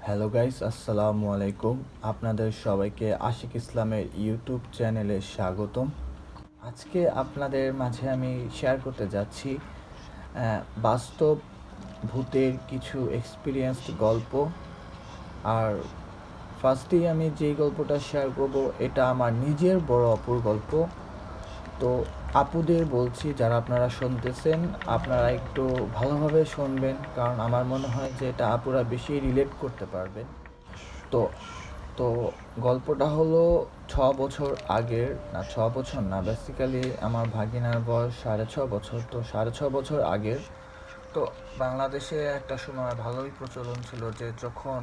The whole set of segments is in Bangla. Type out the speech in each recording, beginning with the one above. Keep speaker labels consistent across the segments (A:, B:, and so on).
A: হ্যালো গাইস, আসসালামু আলাইকুম। আপনাদের সবাইকে আশিক ইসলামের ইউটিউব চ্যানেলে স্বাগতম। আজকে আপনাদের মাঝে আমি শেয়ার করতে যাচ্ছি বাস্তব ভূতের কিছু এক্সপিরিয়েন্সড গল্প। আর ফার্স্টেই আমি যেই গল্পটা শেয়ার করব, এটা আমার নিজের বড় অপুর গল্প। তো আপুদের বলছি, যারা আপনারা শুনতেছেন, আপনারা একটু ভালোভাবে শুনবেন, কারণ আমার মনে হয় যে এটা আপুরা বেশি রিলেট করতে পারবেন। তো তো গল্পটা হলো 6 বছর আগের, না 6 বছর না, বেসিক্যালি আমার ভাগিনার বয়স 6.5 বছর। তো 6.5 বছর আগের। তো বাংলাদেশে একটা সময় ভালোই প্রচলন ছিল যে যখন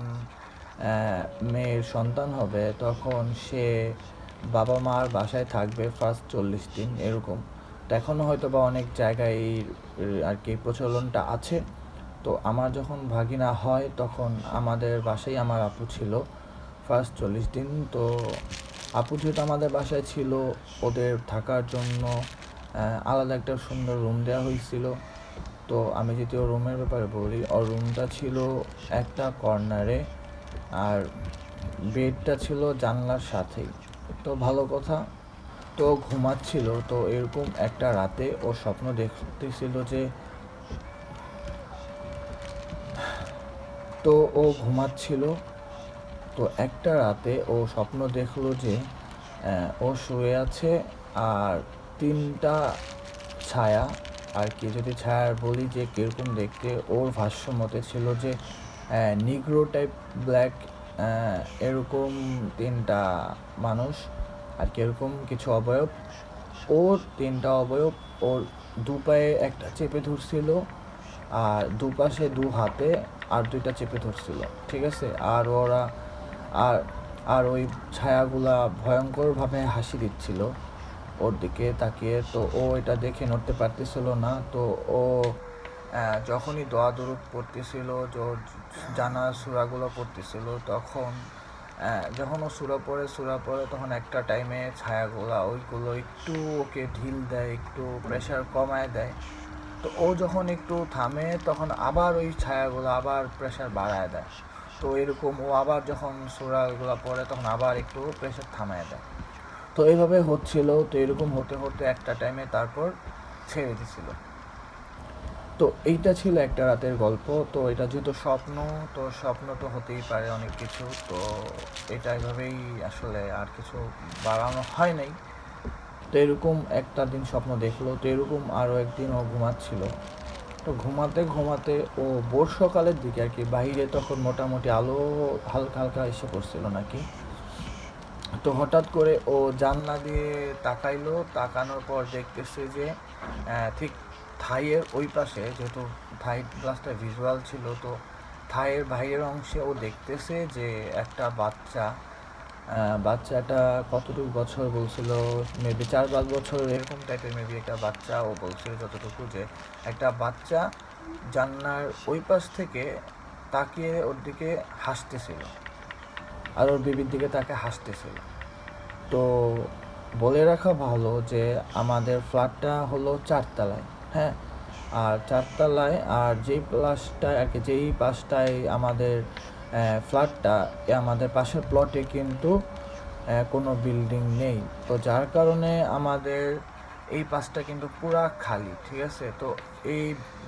A: মেয়ের সন্তান হবে তখন সে বাবা মার বাসায় থাকবে ফার্স্ট 40 দিন এরকম। তো এখনও হয়তো বা অনেক জায়গায় এই আর কি প্রচলনটা আছে। তো আমার যখন ভাগিনা হয় তখন আমাদের বাসায় আমার আপু ছিল ফার্স্ট 40 দিন। তো আপু যেহেতু আমাদের বাসায় ছিল, ওদের থাকার জন্য আলাদা একটা সুন্দর রুম দেওয়া হয়েছিল। তো আমি যদি ওর রুমের ব্যাপারে বলি, ওর রুমটা ছিল একটা কর্নারে, আর বেডটা ছিল জানলার সাথেই। তো ভালো কথা। তো ঘুমাচ্ছিল, তো এরকম একটা রাতে ও স্বপ্ন দেখতেছিল যে, তো ও ঘুমাচ্ছিল। তো একটা রাতে ও স্বপ্ন দেখলো যে ও শুয়ে আছে, আর তিনটা ছায়া, আর কি যদি ছায়ার বলি যে কীরকম দেখতে, ওর ভাষ্য মতে ছিল যে নিগ্রো টাইপ ব্ল্যাক, এরকম তিনটা মানুষ, আর কি এরকম কিছু অবয়ব। ওর তিনটা অবয়ব ওর দু পায়ে একটা চেপে ধরছিল, আর দুপাশে দু হাতে আর দুইটা চেপে ধরছিল, ঠিক আছে। আর আর ওই ছায়াগুলা ভয়ঙ্করভাবে হাসি দিচ্ছিল ওর দিকে তাকিয়ে। তো ও এটা দেখে নড়তে পারতেছিল না। তো ও যখনই দোয়া দরুদ পড়তেছিল, জানা সূরাগুলো পড়তেছিল, তখন যখন ও সূরা পড়ে তখন একটা টাইমে ছায়াগুলা ওইগুলো একটু ওকে ঢিল দেয়, একটু প্রেশার কমায় দেয়। তো ও যখন একটু থামে তখন আবার ওই ছায়াগুলো আবার প্রেশার বাড়ায় দেয়। তো এরকম ও আবার যখন সূরাগুলো পড়ে তখন আবার একটু প্রেশার থামায় দেয়। তো এইভাবে হচ্ছিল। তো এরকম হতে হতে একটা টাইমে তারপর ছেড়ে দিছিল। তো এইটা ছিল একটা রাতের গল্প। তো এটা যেহেতু স্বপ্ন, তো স্বপ্ন তো হতেই পারে অনেক কিছু। তো এটা এভাবেই আসলে আর কিছু বাড়ানো হয় নাই। তো এরকম একটা দিন স্বপ্ন দেখলো। তো এরকম আরও একদিন ও ঘুমাচ্ছিল। তো ঘুমাতে ঘুমাতে ও ভোর সকালের দিকে আর কি, বাইরে তখন মোটামুটি আলো হালকা হালকা এসে পড়ছিল নাকি। তো হঠাৎ করে ও জানলা দিয়ে তাকাইলো, তাকানোর পর দেখতেছে যে ঠিক থাইয়ের ওই পাশে, যেহেতু থাই গ্লাসটা ভিজুয়াল ছিল, তো থাইয়ের বাইরের অংশে ও দেখতেছে যে একটা বাচ্চা, বাচ্চাটা কতটুকু বছর বলছিল, মেবি 4-5 বছর এরকম টাইপের, মেবি একটা বাচ্চা ও বলছিল যতটুকু, যে একটা বাচ্চা জানলার ওই পাশ থেকে তাকিয়ে ওর দিকে হাসতেছিল, আর ওর বেবির দিকে তাকে হাসতেছিল। তো বলে রাখা ভালো যে আমাদের ফ্ল্যাটটা হলো 4 তলায়, হ্যাঁ। আর 4 তলায়, আর যেই প্লাসটায় আর কি, যেই পাশটায় আমাদের ফ্ল্যাটটা, আমাদের পাশের প্লটে কিন্তু কোনো বিল্ডিং নেই। তো যার কারণে আমাদের এই পাশটা কিন্তু পুরা খালি, ঠিক আছে। তো এই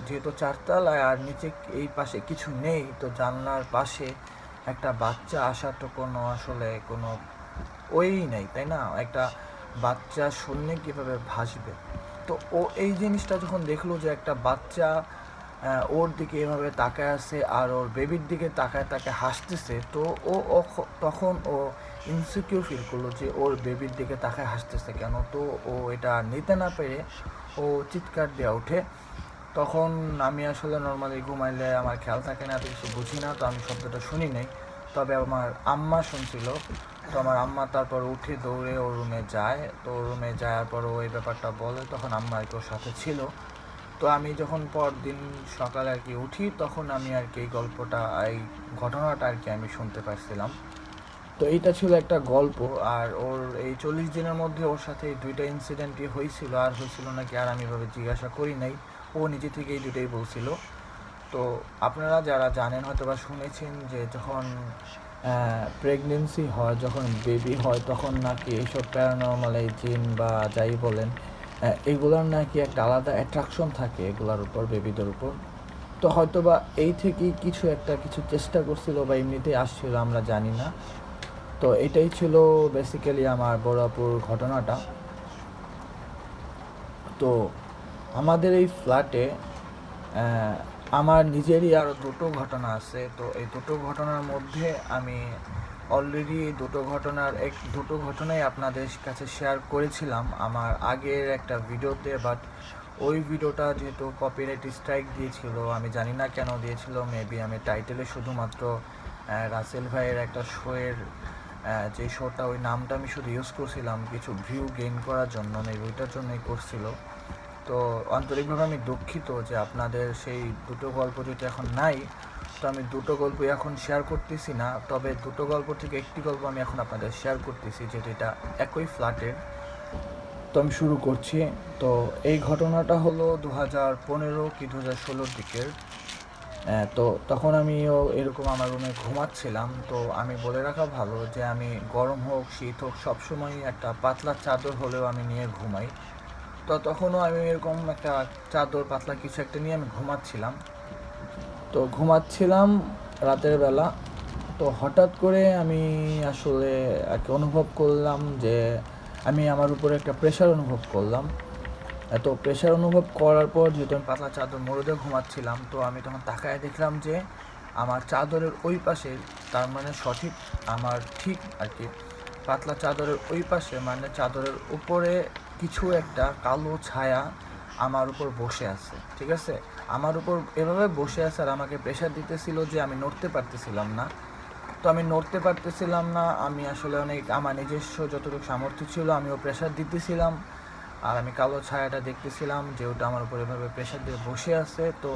A: যেহেতু 4 তলায় আর নিচে এই পাশে কিছু নেই, তো জানলার পাশে একটা বাচ্চা আসার তো কোনো আসলে কোনো ওই নেই, তাই না? একটা বাচ্চা শূন্যে কীভাবে ভাসবে? তো ও এই জিনিসটা যখন দেখলো যে একটা বাচ্চা ওর দিকে এভাবে তাকায় আছে, আর ওর বেবির দিকে তাকায় তাকে হাসতেছে, তো তখন ও ইনসিকিউর ফিল করলো যে ওর বেবির দিকে তাকায় হাসতেছে কেন। তো ও এটা নিতে না পেরে ও চিৎকার দিয়ে ওঠে। তখন আমি আসলে নর্মালি ঘুমাইলে আমার খেয়াল থাকে না, এত কিছু বুঝি না, তো আমি শব্দটা শুনি নাই। তবে আমার আম্মা শুনছিল। তো আমার আম্মা তারপর উঠে দৌড়ে ওর রুমে যায়। তো ওর রুমে যাওয়ার পর ও এই ব্যাপারটা বলে, তখন আম্মা আর কি ওর সাথে ছিল। তো আমি যখন পরদিন সকালে আর কি উঠি, তখন আমি আর কি এই গল্পটা, এই ঘটনাটা আর কি আমি শুনতে পারছিলাম। তো এইটা ছিল একটা গল্প। আর ওর এই 40 দিনের মধ্যে ওর সাথে এই দুইটা ইনসিডেন্টই হয়েছিল, আর হয়েছিল নাকি আর আমি এভাবে জিজ্ঞাসা করি নাই। ও নিজে থেকে এই দুইটাই বলছিল। তো আপনারা যারা জানেন হয়তো বা শুনেছেন যে যখন প্রেগনেন্সি হয়, যখন বেবি হয়, তখন নাকি এইসব প্যারানর্মাল এই জিন বা যাই বলেন, এগুলোর নাকি একটা আলাদা অ্যাট্রাকশন থাকে এগুলোর উপর, বেবিদের উপর। তো হয়তো বা এই থেকেই কিছু চেষ্টা করছিল বা এমনিতেই আসছিল, আমরা জানি না। তো এটাই ছিল বেসিক্যালি আমার বড়াপুর ঘটনাটা। তো আমাদের এই ফ্ল্যাটে আমার নিজেরই আরও দুটো ঘটনা আছে। তো এই দুটো ঘটনার মধ্যে আমি অলরেডি দুটো ঘটনাই আপনাদের কাছে শেয়ার করেছিলাম আমার আগের একটা ভিডিওতে, বাট ওই ভিডিওটা যেহেতু কপিরাইট স্ট্রাইক দিয়েছিল, আমি জানি না কেন দিয়েছিল। মেবি আমি টাইটেলে শুধুমাত্র রাসেল ভাইয়ের একটা শোয়ের যে শোটা, ওই নামটা আমি শুধু ইউজ করছিলাম কিছু ভিউ গেইন করার জন্য, মেবি ওইটার জন্যই করছিল। তো আন্তরিকভাবে আমি দুঃখিত যে আপনাদের সেই দুটো গল্প যেটা এখন নাই। তো আমি দুটো গল্প এখন শেয়ার করতেছি না, তবে দুটো গল্প থেকে একটি গল্প আমি এখন আপনাদের শেয়ার করতেছি, যেটা এটা একই ফ্ল্যাটের। তো আমি শুরু করছি। তো এই ঘটনাটা হলো 2015 কি 2016 দিকের। তো তখন আমিও এরকম আমার রুমে ঘুমাচ্ছিলাম। তো আমি বলে রাখা ভালো যে আমি গরম হোক শীত হোক সবসময় একটা পাতলা চাদর হলেও আমি নিয়ে ঘুমাই। তো তখনও আমি এরকম একটা চাদর পাতলা কিছু একটা নিয়ে আমি ঘুমাচ্ছিলাম রাতের বেলা। তো হঠাৎ করে আমি আসলে অনুভব করলাম যে আমি আমার উপরে একটা প্রেশার অনুভব করলাম। এত প্রেশার অনুভব করার পর যেহেতু আমি পাতলা চাদর মোড়ে ঘুমাচ্ছিলাম, তো আমি তখন তাকায় দেখলাম যে আমার চাদরের ওই পাশে, তার মানে সঠিক আমার ঠিক আর কি পাতলা চাদরের ওই পাশে, মানে চাদরের উপরে কিছু একটা কালো ছায়া আমার উপর বসে আছে। ঠিক আছে, আমার উপর এভাবে বসে আছে আর আমাকে প্রেশার দিতেছিল যে আমি নড়তে পারতেছিলাম না। তো আমি নড়তে পারতেছিলাম না, আমি আসলে অনেক আমার নিজস্ব যতটুকু সামর্থ্য ছিল আমিও প্রেশার দিতেছিলাম। আর আমি কালো ছায়াটা দেখতেছিলাম যে ওটা আমার উপর এভাবে প্রেশার দিয়ে বসে আছে। তো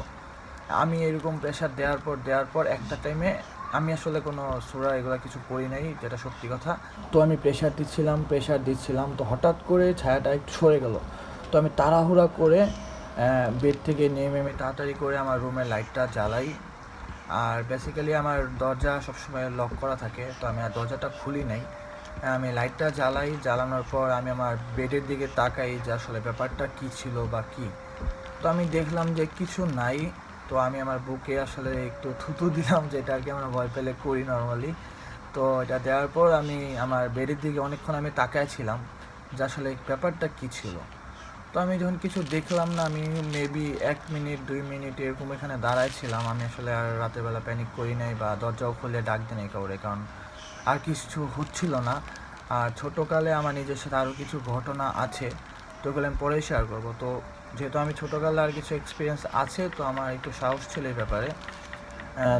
A: আমি এরকম প্রেশার দেওয়ার পর একটা টাইমে আমি আসলে কোনো সূরা এগুলো কিছু পড়ি নাই, যেটা সত্যি কথা। তো আমি প্রেশার দিচ্ছিলাম, তো হঠাৎ করে ছায়াটা একটু সরে গেল। তো আমি তাড়াহুড়া করে বেড থেকে নেমে আমি তাড়াতাড়ি করে আমার রুমের লাইটটা জ্বালাই। আর বেসিক্যালি আমার দরজা সবসময় লক করা থাকে, তো আমি আর দরজাটা খুলি নাই। আমি লাইটটা জ্বালানোর পর আমি আমার বেডের দিকে তাকাই যে আসলে ব্যাপারটা কী ছিল বা কী। তো আমি দেখলাম যে কিছু নাই। তো আমি আমার বুকে আসলে একটু থুতু দিলাম, যেটা আর কি আমরা ভয় পেলে করি নর্মালি। তো এটা দেওয়ার পর আমি আমার বেডের দিকে অনেকক্ষণ আমি তাকায় ছিলাম যে আসলে ব্যাপারটা কী ছিল। তো আমি যখন কিছু দেখলাম না, আমি মেবি 1 মিনিট 2 মিনিট এরকম এখানে দাঁড়াইছিলাম। আমি আসলে আর রাতের বেলা প্যানিক করি নাই বা দরজাও খুলে ডাক দিই নাই কাউরে, কারণ আর কিছু হচ্ছিল না। আর ছোটোকালে আমার নিজের সাথে আরও কিছু ঘটনা আছে, তো ওগুলো আমি পরেই শেয়ার করবো। তো যেহেতু আমি ছোটোকালে আর কিছু এক্সপিরিয়েন্স আছে, তো আমার একটু সাহস ছিল এই ব্যাপারে।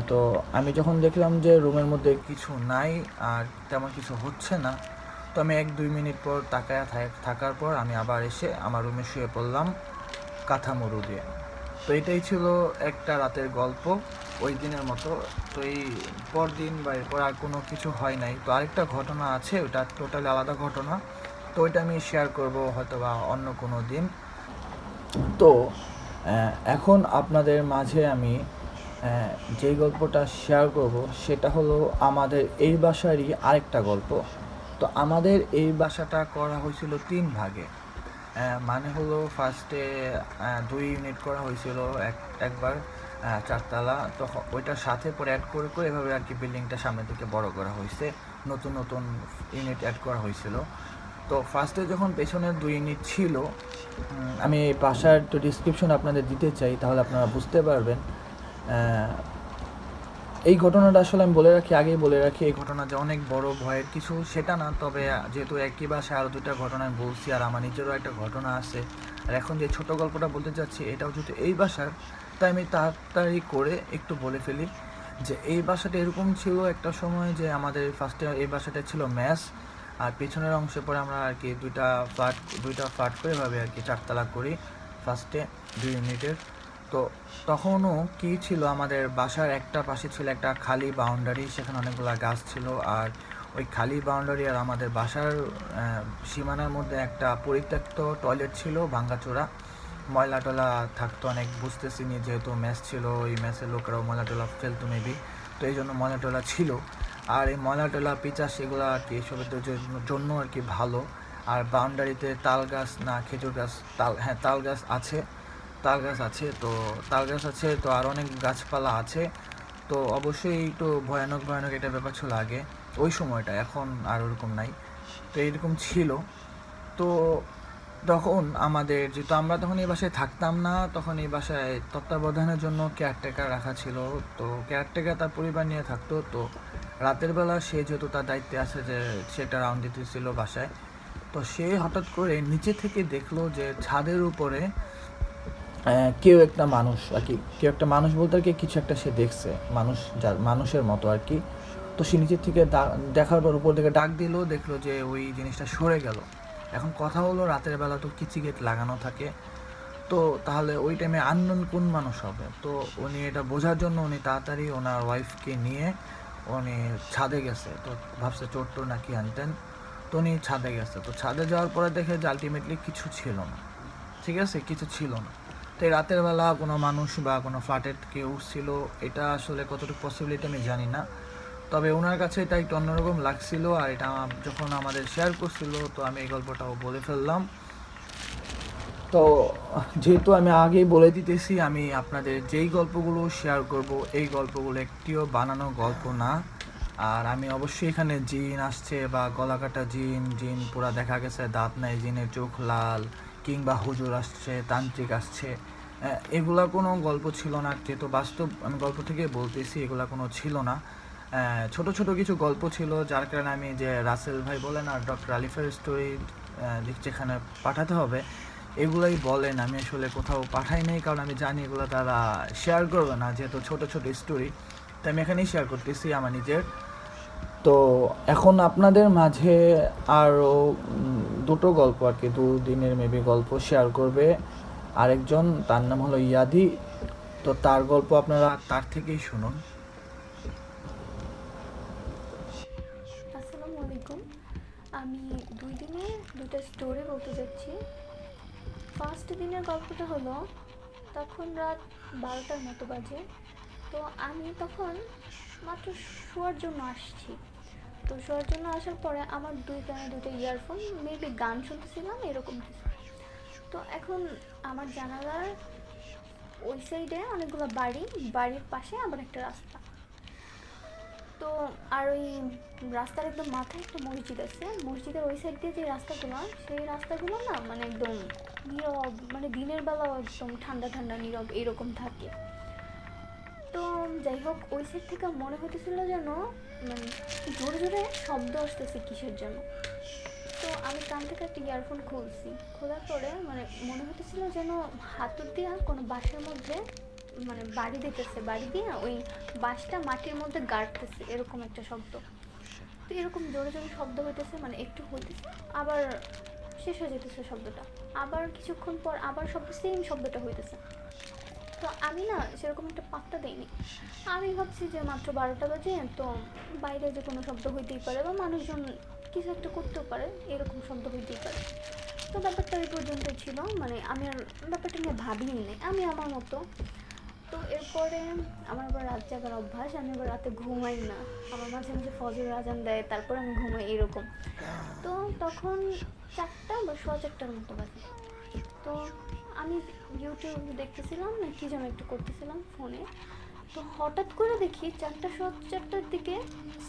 A: তো আমি যখন দেখলাম যে রুমের মধ্যে কিছু নাই আর তেমন কিছু হচ্ছে না, তো আমি 1-2 মিনিট পর তাকায় থাকার পর আমি আবার এসে আমার রুমে শুয়ে পড়লাম কাঁথা মুড়ু দিয়ে। তো এটাই ছিল একটা রাতের গল্প ওই দিনের মতো। তো এই পরদিন বা এরপর আর কোনো কিছু হয় নাই। তো আরেকটা ঘটনা আছে, ওটা টোটালি আলাদা ঘটনা। তো ওইটা আমি শেয়ার করব হয়তো বা অন্য কোনো দিন। তো এখন আপনাদের মাঝে আমি যেই গল্পটা শেয়ার করব সেটা হলো আমাদের এই বাসারই আরেকটা গল্প। তো আমাদের এই বাসাটা করা হয়েছিল 3 ভাগে। মানে হলো ফার্স্টে 2 ইউনিট করা হয়েছিল একবার 4 তলা। তো ওইটার সাথে পরে অ্যাড করে এভাবে আর কি বিল্ডিংটা সামনের দিকে বড় করা হয়েছে, নতুন নতুন ইউনিট অ্যাড করা হয়েছিল। তো ফার্স্টে যখন পেছনের 2 ইউনিট ছিল, আমি এই বাসার একটু ডিসক্রিপশন আপনাদের দিতে চাই, তাহলে আপনারা বুঝতে পারবেন। এই ঘটনাটা আসলে আমি আগেই বলে রাখি, এই ঘটনা যে অনেক বড় ভয়ের কিছু সেটা না, তবে যেহেতু একই বাসায় আরও 2টা ঘটনা আমি বলছি, আর আমার নিজেরও একটা ঘটনা আছে। আর এখন যে ছোটো গল্পটা বলতে চাচ্ছি এটাও যেহেতু এই বাসার, তাই আমি তাড়াতাড়ি করে একটু বলে ফেলি যে এই বাসাটা এরকম ছিল একটা সময় যে আমাদের ফার্স্টে এই বাসাটা ছিল মেস, আর পেছনের অংশে পরে আমরা আর কি দুইটা ফ্ল্যাট করে এভাবে আর কি 4 তলা করি ফার্স্টে 2 ইউনিটের। তো তখনও কী ছিল, আমাদের বাসার একটা পাশে ছিল একটা খালি বাউন্ডারি, সেখানে অনেকগুলো গাছ ছিল। আর ওই খালি বাউন্ডারি আর আমাদের বাসার সীমানার মধ্যে একটা পরিত্যক্ত টয়লেট ছিল ভাঙাচোরা। ময়লা টলা থাকতো অনেক, বুঝতেছি নি, যেহেতু ম্যাচ ছিল, ওই ম্যাচের লোকেরাও ময়লা টলা ফেলতো মেবি, তো এই জন্য ময়লা টলা ছিল। আর এই ময়লা টলা পিচাস এগুলো আর কি এসবের জন্য আর কি ভালো। আর বাউন্ডারিতে তাল গাছ না খেজুর গাছ, তাল গাছ আছে, তো তাল গাছ আছে, তো আর অনেক গাছপালা আছে। তো অবশ্যই একটু ভয়ানক ভয়ানক একটা ব্যাপার ছিল আগে ওই সময়টা, এখন আর ওরকম নাই। তো এইরকম ছিল। তো তখন আমাদের, যেহেতু আমরা তখন এই বাসায় থাকতাম না, তখন এই বাসায় তত্ত্বাবধানের জন্য কেয়ারটেকার রাখা ছিল। তো কেয়ারটেকার তার পরিবার নিয়ে থাকতো। তো রাতের বেলা সে যেহেতু তার দায়িত্বে আছে যে সেটা রাউন্ড দিতেছিল বাসায়, তো সে হঠাৎ করে নিচে থেকে দেখলো যে ছাদের উপরে কেউ একটা মানুষ আর কি, কেউ একটা মানুষ বলতে আর কি কিছু একটা সে দেখছে, মানুষ, যার মানুষের মতো আর কি। তো সে নিচের থেকে দেখার পর উপর থেকে ডাক দিল, দেখলো যে ওই জিনিসটা সরে গেল। এখন কথা হলো, রাতের বেলা তো কিচি গেট লাগানো থাকে, তো তাহলে ওই টাইমে আননোন কোন মানুষ হবে। তো উনি এটা বোঝার জন্য উনি তাড়াতাড়ি ওনার ওয়াইফকে নিয়ে উনি ছাদে গেছে। তো ভাবছে চোর টোর নাকি আনতেন, তো উনি ছাদে গেছে। তো ছাদে যাওয়ার পরে দেখে যে আলটিমেটলি কিছু ছিল না, ঠিক আছে, কিছু ছিল না। তো এই রাতের বেলা কোনো মানুষ বা কোনো ফ্ল্যাটের কেউ ছিল, এটা আসলে কতটুকু পসিবিলিটি আমি জানি না, তবে ওনার কাছে এটা একটু অন্যরকম লাগছিল। আর এটা যখন আমাদের শেয়ার করছিল, তো আমি এই গল্পটাও বলে ফেললাম। তো যেহেতু আমি আগেই বলে দিতেছি, আমি আপনাদের যেই গল্পগুলো শেয়ার করব, এই গল্পগুলো একটিও বানানো গল্প না। আর আমি অবশ্যই এখানে জিন আসছে বা গলা কাটা জিন, জিন পুরা দেখা গেছে দাঁত নাই, জিনের চোখ লাল, কিংবা হুজুর আসছে, তান্ত্রিক আসছে, এগুলা কোনো গল্প ছিল না। যেহেতু বাস্তব আমি গল্প থেকে বলতেছি, এগুলা কোনো ছিল না। ছোট ছোট কিছু গল্প ছিল, যার কারণে আমি যে রাসেল ভাই বলেন আর ডক্টর আলিফের স্টোরি যেখানে পাঠাতে হবে এগুলাই বলেন, আমি আসলে কোথাও পাঠাই নাই, কারণ আমি জানি এগুলো তারা শেয়ার করবে না, যেহেতু ছোট ছোট স্টোরি। তো আমি এখানেই শেয়ার করতেছি আমার নিজের। তো এখন আপনাদের মাঝে আরও দুটো গল্প আর কি, 2 দিনের মেবি গল্প শেয়ার করবে আরেকজন, তার নাম হলো ইয়াদি। তো তার গল্প আপনারা তার থেকেই শুনুন।
B: আসসালামু আলাইকুম। আমি 2 দিনের 2টা স্টোরি বলতে যাচ্ছি। ফার্স্ট দিনের গল্পটা হলো, তখন রাত 12টার মতো বাজে। তো আমি তখন মাত্র শোয়ার জন্য আসছি। তো শোয়ার জন্য আসার পরে আমার 2 কানে 2টা ইয়ারফোন, মেবি গান শুনতেছিলাম এরকম কিছু। তো এখন আমার জানালার ওই সাইডে অনেকগুলো বাড়ি, বাড়ির পাশে আবার একটা রাস্তা। তো আর ওই রাস্তার একদম মাথায় একটা মসজিদ আছে। মসজিদের ওই সাইড দিয়ে যে রাস্তাগুলো, সেই রাস্তাগুলো না মানে একদম নীরব, মানে দিনের বেলাও একদম ঠান্ডা ঠান্ডা নীরব এরকম থাকে। তো যাই হোক, ওই সাইড থেকে মনে হতেছিল যেন মানে জোরে জোরে শব্দ আসতেছে কিসের জন্য। তো আমি কান থেকে একটা ইয়ারফোন খুলছি, খোলার পরে মানে মনে হতেছিল যেন হাতুর দিয়া কোনো বাঁশের মধ্যে মানে বাড়ি দিতেছে, বাড়ি দিয়ে ওই বাঁশটা মাটির মধ্যে গাড়তেছে, এরকম একটা শব্দ। তো এরকম জোরে জোরে শব্দ হইতেছে, মানে একটু হইতেছে, আবার শেষ হয়ে যেতেছে শব্দটা, আবার কিছুক্ষণ পর আবার সেম শব্দটা হইতেছে। তো আমি না সেরকম একটা পাত্তা দেইনি। আমি ভাবছি যে মাত্র 12টা বাজে, তো বাইরে যে কোনো শব্দ হইতেই পারে বা মানুষজন কিছু একটা করতেও পারে, এরকম শব্দ হইতেই পারে। তো ব্যাপারটা ওই পর্যন্তই ছিল, মানে আমি আর ব্যাপারটা নিয়ে ভাবিই নাই, আমি আমার মতো। তো এরপরে আমার আবার রাত জাগার অভ্যাস, আমি আবার রাতে ঘুমাই না। আমার মাঝে মাঝে ফজরের আজান দেয়, তারপর আমি ঘুমাই এরকম। তো তখন 4টা বা সোয়া 4টার মতো বাজে। তো আমি ইউটিউব দেখতেছিলাম না কি যেন একটু করতেছিলাম ফোনে। তো হঠাৎ করে দেখি 4টা সোয়া 4টার দিকে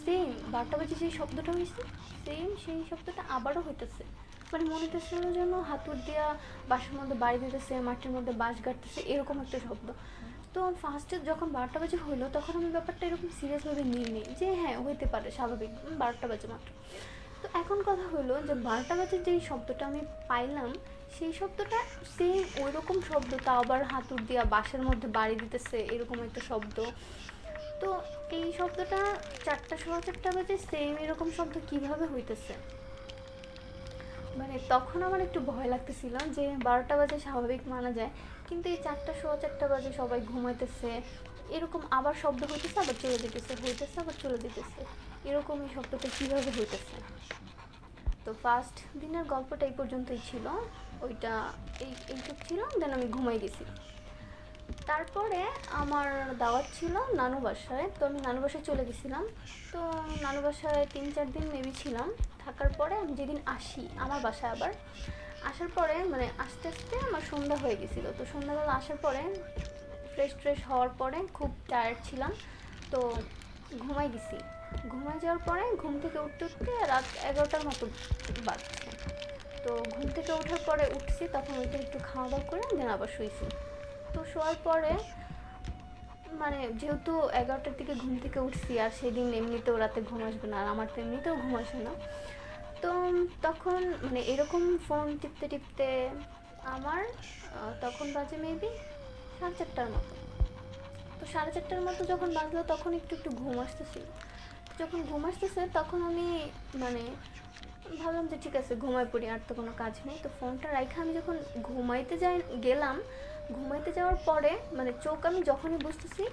B: সেম 12টা বাজে যেই শব্দটা হয়েছে, সেম সেই শব্দটা আবারও হইতেছে। মানে মনে হতেছিল যেন হাতুর দিয়া বাসার মধ্যে বাড়ি দিতেছে, মাটির মধ্যে বাঁশ গাড়তেছে, এরকম একটা শব্দ। তো ফার্স্টে যখন 12টা বাজে হইলো, তখন আমি ব্যাপারটা এরকম সিরিয়াসভাবে নিই নি, যে হ্যাঁ হইতে পারে, স্বাভাবিক, 12টা বাজে মাত্র। তো এখন কথা হলো যে 12টা বাজে যেই শব্দটা আমি পাইলাম, সেই শব্দটা সেম ওই রকম শব্দ, তা আবার হাতুর দিয়া বাঁশের মধ্যে বাড়ি দিতেছে, এরকম একটা শব্দ। তো এই শব্দটা 4টা সোয়া 4টা বাজে সেম এরকম শব্দ কিভাবে হইতেছে। মানে তখন আমার একটু ভয় লাগতেছিল যে 12টা বাজে স্বাভাবিক মানা যায়, কিন্তু এই 4টা সোয়া 4টা বাজে সবাই ঘুমাইতেছে, এরকম আবার শব্দ হইতেছে আবার চলে যেতেছে, হইতেছে আবার চলে যেতেছে, এরকম এই শব্দটা কীভাবে হইতেছে। তো ফার্স্ট দিনের গল্পটা এই পর্যন্তই ছিল। ওইটা এইটুক ছিল, দেন আমি ঘুমাই গেছি। তারপরে আমার দাওয়াত ছিল নানু বাসায়, তো আমি নানু বাসায় চলে গেছিলাম। তো নানু বাসায় 3-4 দিন মেবি ছিলাম। থাকার পরে আমি যেদিন আসি আমার বাসায় আবার আসার পরে মানে আস্তে আস্তে আমার সন্ধ্যা হয়ে গেছিলো। তো সন্ধ্যাবেলা আসার পরে ফ্রেশ হওয়ার পরে খুব টায়ার্ড ছিলাম, তো ঘুমাই গেছি। ঘুমাই যাওয়ার পরে ঘুম থেকে উঠতে উঠতে রাত 11টার মতো বাজছে। তো ঘুম থেকে ওঠার পরে উঠছি, তখন ওইটা একটু খাওয়া দাওয়া করে দেন আবার শুয়েছি। তো শোয়ার পরে মানে যেহেতু 11টার দিকে ঘুম থেকে উঠছি, আর সেদিন এমনিতেও রাতে ঘুম আসবে না, আর আমার তো এমনিতেও ঘুম আসে না। তো তখন মানে এরকম ফোন টিপতে টিপতে আমার তখন বাজে মেবি 4:30টার মতো। তো 4:30টার মতো যখন বাজলো তখন একটু একটু ঘুম আসতেছিল। যখন ঘুম আসতেছে তখন আমি মানে ভাবলাম যে ঠিক আছে ঘুমাই পড়ি, আর তো কোনো কাজ নেই। তো ফোনটা রাইখা আমি যখন গেলাম, ঘুমাইতে যাওয়ার পরে মানে চোখ আমি যখনই বুঝতেছি,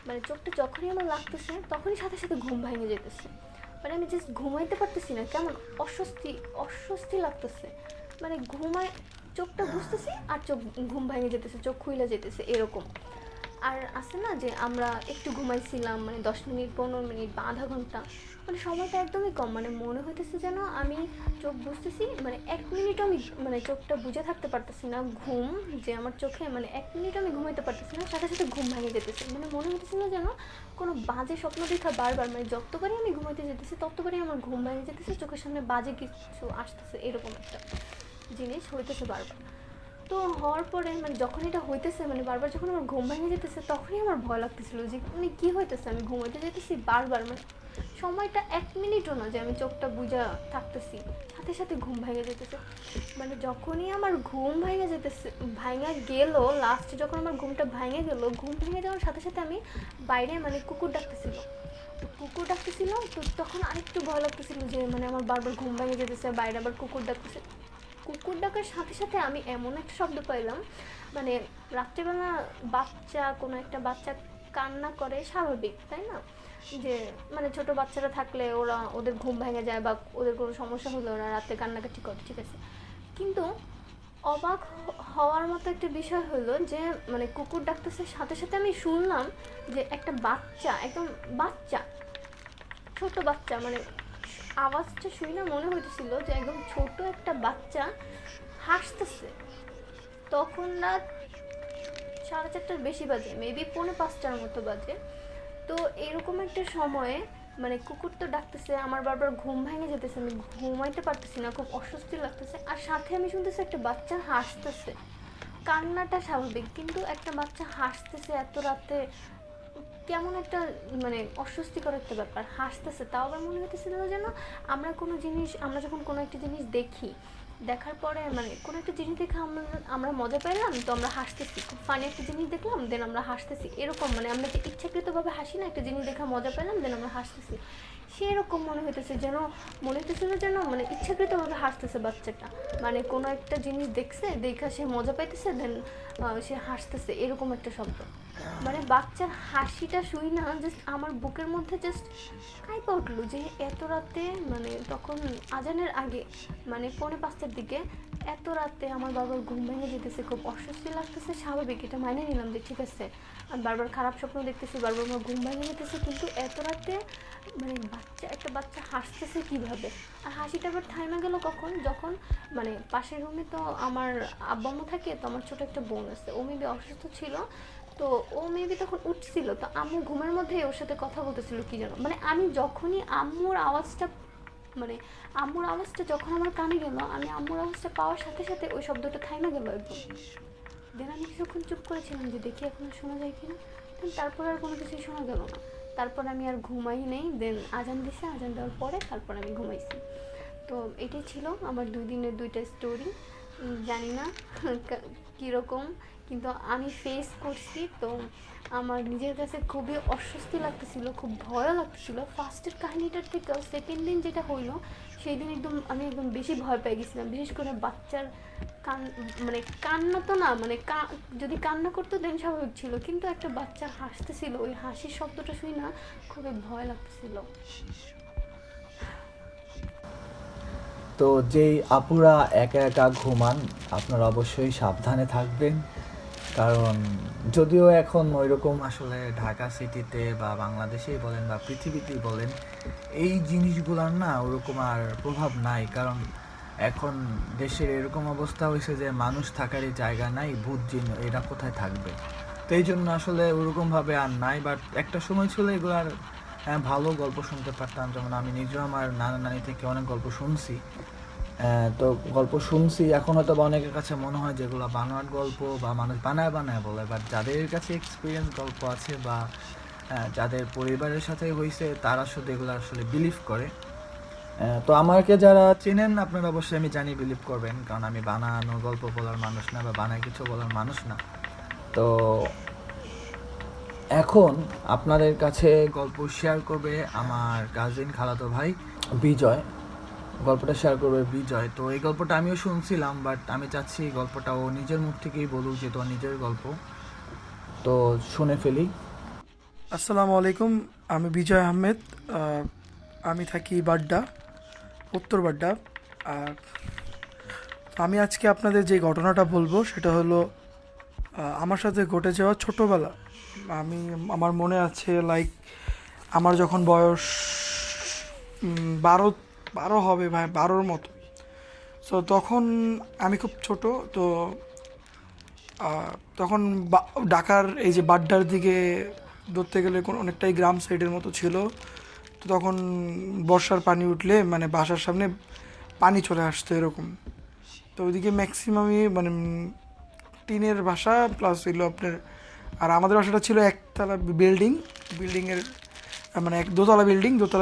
B: মানে চোখটা যখনই আমার লাগতেছে তখনই সাথে সাথে ঘুম ভেঙে যেতেছে। মানে আমি জাস্ট ঘুমাইতে পারতেছি না, কেমন অস্বস্তি লাগতেছে। মানে চোখটা বুঝতেছি আর ঘুম ভেঙে যেতেছে, চোখ খুইলা যেতেছে এরকম। আর আছে না যে আমরা একটু ঘুমাইছিলাম মানে 10 মিনিট 15 মিনিট বা আধা ঘন্টা, মানে সময়টা একদমই কম। মানে মনে হইতেছে যেন আমি চোখ বুঝতেছি, মানে 1 মিনিটও আমি মানে চোখটা বুঝে থাকতে পারতেছি না। ঘুম যে আমার চোখে মানে 1 মিনিট আমি ঘুমাইতে পারতেছি না, সাথে সাথে ঘুম ভেঙে যেতেছে। মানে মনে হইতেছে না যেন কোনো বাজে স্বপ্ন দেখা বারবার, মানে যতবারই আমি ঘুমাইতে যেতেছি ততবারই আমার ঘুম ভেঙে যেতেছে, চোখের সামনে বাজে কিছু আসতেছে, এরকম একটা জিনিস হইতেছে বারবার। তো হওয়ার পরে মানে যখন এটা হইতেছে মানে বারবার যখন আমার ঘুম ভেঙে যেতেছে তখনই আমার ভয় লাগতেছিল যে মানে কী হইতেছে, আমি ঘুমাইতে যেতেছি বারবার, মানে সময়টা 1 মিনিটও না যে আমি চোখটা বুঝা থাকতেছি, সাথে সাথে ঘুম ভেঙে যেতেছে। মানে যখনই আমার ঘুম ভেঙে যেতেছে, ভেঙে গেল লাস্টে যখন আমার ঘুমটা ভেঙে গেল, ঘুম ভেঙে যাওয়ার সাথে সাথে আমি বাইরে মানে কুকুর ডাকতেছিল। তো কুকুর ডাকতেছিল, তো তখন আরেকটু ভয় লাগতেছিল যে মানে আমার বারবার ঘুম ভেঙে যেতেছে, বাইরে আবার কুকুর ডাকতেছে। কুকুর ডাকার সাথে সাথে আমি এমন একটা শব্দ পাইলাম, মানে রাত্রিবেলা কোনো একটা বাচ্চা কান্না করে, স্বাভাবিক তাই না, যে মানে ছোট বাচ্চারা থাকলে ওদের ঘুম ভেঙে যায় বা ওদের কোনো সমস্যা হলে ওরা রাতে কান্নাকাটি করে, ঠিক আছে। কিন্তু অবাক হওয়ার মতো একটা বিষয় হলো যে মানে কুকুর ডাকতেছে সাথে সাথে আমি শুনলাম যে একটা বাচ্চা, একদম বাচ্চা, ছোট বাচ্চা, মানে আওয়াজটা শুনে না মনে হইতেছিল যে একদম ছোট একটা বাচ্চা হাসতেছে। তখন রাত 4:30টার বেশি বাজে, মেবি 4:45টার মতো বাজে। তো এরকম একটা সময়ে মানে কুকুর তো ডাকতেছে, আমার বারবার ঘুম ভেঙে যেতেছে, আমি ঘুমাইতে পারতেছি না, খুব অস্বস্তি লাগতেছে। আর সাথে আমি শুনতেছি একটা বাচ্চা হাসতেছে, কান্নাটা স্বাভাবিক কিন্তু একটা বাচ্চা হাসতেছে এত রাতে, কেমন একটা মানে অস্বস্তিকর একটা ব্যাপার। হাসতেছে, তাও আবার মনে হইতেছিল যেন আমরা যখন কোনো একটা জিনিস দেখি, দেখার পরে মানে কোনো একটা জিনিস দেখে আমরা মজা পেলাম তো আমরা হাসতেছি, খুব ফানি একটা জিনিস দেখলাম দেন আমরা হাসতেছি, এরকম মানে আমরা যে ইচ্ছাকৃতভাবে হাসি না, একটা জিনিস দেখা মজা পেলাম দেন আমরা হাসতেছি, সেরকম মনে হইতেছিল যেন মানে ইচ্ছাকৃতভাবে হাসতেছে বাচ্চাটা। মানে কোনো একটা জিনিস দেখছে, দেখা সে মজা পাইতেছে দেন সে হাসতেছে, এরকম একটা শব্দ। মানে বাচ্চার হাসিটা শুই না জাস্ট আমার বুকের মধ্যে জাস্ট কাঁপা উঠলো যে এত রাতে, মানে তখন আজানের আগে, মানে 4:45টার দিকে, এত রাতে আমার বাবার ঘুম ভেঙে যেতেছে, খুব অস্বস্তি লাগতেছে, স্বাভাবিক, এটা মাইনে নিলাম যে ঠিক আছে আমি বারবার খারাপ স্বপ্ন দেখতেছি, বারবার আমার ঘুম ভেঙে যেতেছে, কিন্তু এত রাতে মানে একটা বাচ্চা হাসতেছে কীভাবে। আর হাসিটা আবার থাইমা গেল কখন, যখন মানে পাশের রুমে তো আমার আব্বা আম্মু থাকে, তো আমার ছোটো একটা বোন আছে, ও মেবি অসুস্থ ছিল, তো ও মেবি তখন উঠছিল, তো আম্মু ঘুমের মধ্যে ওর সাথে কথা বলতেছিল কি যেন। মানে আমি যখনই আম্মুর আওয়াজটা যখন আমার কানে গেল, আমি আম্মুর আওয়াজটা পাওয়ার সাথে সাথে ওই শব্দটা থাইমা গেল একদম। দেন আমি কিছুক্ষণ চুপ করেছিলাম যে দেখি এখন শোনা যায় কিনা, দেন তারপর আর কোনো কিছুই শোনা গেল না। তারপর আমি আর ঘুমাই নেই, দেন আজান দিছে, আজান দেওয়ার পরে তারপর আমি ঘুমাইছি। তো এটাই ছিল আমার 2 দিনের 2টা স্টোরি। জানি না কীরকম, কিন্তু আমি ফেস করছি। তো আমার নিজের কাছে খুবই অস্বস্তি লাগতেছিল, খুব ভয়ও লাগতেছিল। ফার্স্টের কাহিনীটার থেকেও সেকেন্ড দিন যেটা হইলো সেই দিন আমি একদম বেশি ভয় পেয়ে গেছিলাম, বিশেষ করে বাচ্চার মানে কান্না তো না, মানে যদি কান্না করতো দেন স্বাভাবিক ছিল, কিন্তু একটা বাচ্চা হাসতেছিল, ওই হাসির শব্দটা শুই না খুবই ভয় লাগতেছিল।
A: তো যেই আপুরা একা একা ঘুমান আপনারা অবশ্যই সাবধানে থাকবেন, কারণ যদিও এখন ওইরকম আসলে ঢাকা সিটিতে বা বাংলাদেশেই বলেন বা পৃথিবীতেই বলেন এই জিনিসগুলোর না ওরকম আর প্রভাব নাই, কারণ এখন দেশের এরকম অবস্থা হয়েছে যে মানুষ থাকারই জায়গা নাই, ভূত জিন এরা কোথায় থাকবে। তো এই জন্য আসলে ওরকমভাবে আর নাই, বাট একটা সময় ছিল এগুলার ভালো গল্প শুনতে পারতাম, যেমন আমি নিজেও আমার নানা নানি থেকে অনেক গল্প শুনছি। তো গল্প শুনছি, এখন হয়তো বা অনেকের কাছে মনে হয় যেগুলো বানোয়াট গল্প বা মানুষ বানায় বানায় বলে, বাট যাদের কাছে এক্সপিরিয়েন্স গল্প আছে বা যাদের পরিবারের সাথে হয়েছে তারা শুধু এগুলো আসলে বিলিভ করে। তো আমাকে যারা চেনেন আপনারা অবশ্যই আমি জানি বিলিভ করবেন, কারণ আমি বানানো গল্প বলার মানুষ না বা বানায় কিছু বলার মানুষ না। তো এখন আপনাদের কাছে গল্প শেয়ার করবে আমার কাজিন খালাতো ভাই বিজয়। গল্পটা শেয়ার করবে বিজয়। তো এই গল্পটা আমিও শুনছিলাম, বাট আমি চাচ্ছি গল্পটা ও নিজের মুখ থেকেই বলুক, যেহেতু ওর নিজের গল্প। তো শুনে ফেলি।
C: আসসালামু আলাইকুম, আমি বিজয় আহমেদ। আমি থাকি বাড্ডা, উত্তর বাড্ডা। আর আমি আজকে আপনাদের যে ঘটনাটা বলবো সেটা হলো আমার সাথে ঘটে যাওয়া ছোটোবেলা। আমার মনে আছে, লাইক আমার যখন বয়স 12 12 হবে, ভাই 12-র মতো। সো তখন আমি খুব ছোট। তো তখন ঢাকার এই যে বাড্ডার দিকে ধরতে গেলে অনেকটাই গ্রাম সাইডের মতো ছিল। তো তখন বর্ষার পানি উঠলে মানে বাসার সামনে পানি চলে আসতো এরকম। তো ওইদিকে ম্যাক্সিমামই মানে টিনের বাসা প্লাস হইলো আপনার। আর আমাদের বাসাটা ছিল একতলা বিল্ডিংয়ের মানে দোতলা